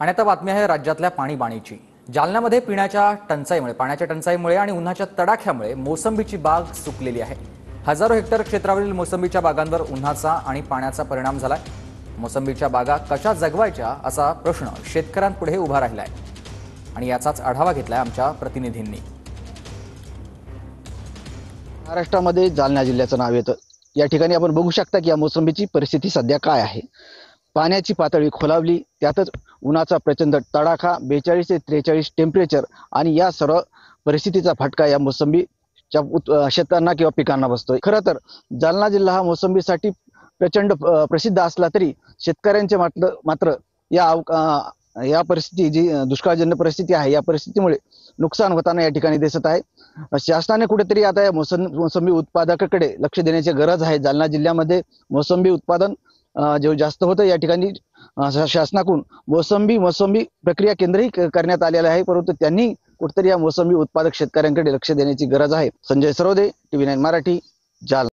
आणि आता बातमी आहे राज्यातल्या पाणीबाणीची। जालन्यामध्ये पाण्याच्या टंचाईमुळे आणि उन्हाच्या तडाख्यामुळे मोसंबीची बाग सुकलेली आहे। हजारो हेक्टर क्षेत्रावरील मोसंबीच्या बागांवर उन्हाचा आणि पाण्याचा परिणाम झालाय। मोसंबीच्या बागा कशा जगवायच्या असा प्रश्न शेतकऱ्यांपुढे उभा राहिलाय आणि याचाच आढावा घेतलाय आमच्या प्रतिनिधींनी। महाराष्ट्रामध्ये जालना जिल्ह्याचं नाव येतं। या ठिकाणी आपण बघू शकता की या मोसंबीची परिस्थिती सध्या काय आहे। पाण्याची पातळी खोलावली, त्यातच उन्हाचा प्रचंड तडाखा, 42 ते 43 टेम्परेचर आणि या सर्व परिस्थितीचा फटका या मोसंबीच्या शेतांना किंवा पिकांना बसतोय। खरं तर जालना जिल्हा हा मोसंबीसाठी प्रचंड प्रसिद्ध असला तरी शेतकऱ्यांचे मात्र या परिस्थिती जी दुष्काळजन्य परिस्थिती आहे, या परिस्थितीमुळे नुकसान होताना या ठिकाणी दिसत आहे। शासनाने कुठेतरी आता या मोसंबी उत्पादकाकडे लक्ष देण्याची गरज आहे। जालना जिल्ह्यामध्ये मोसंबी उत्पादन जे जास्त होतं, या ठिकाणी शासनाकडून मोसंबी प्रक्रिया केंद्रही करण्यात आलेलं आहे, परंतु त्यांनी कुठेतरी या मोसंबी उत्पादक शेतकऱ्यांकडे लक्ष देण्याची गरज आहे। संजय सरोदे, TV9 मराठी, जालना।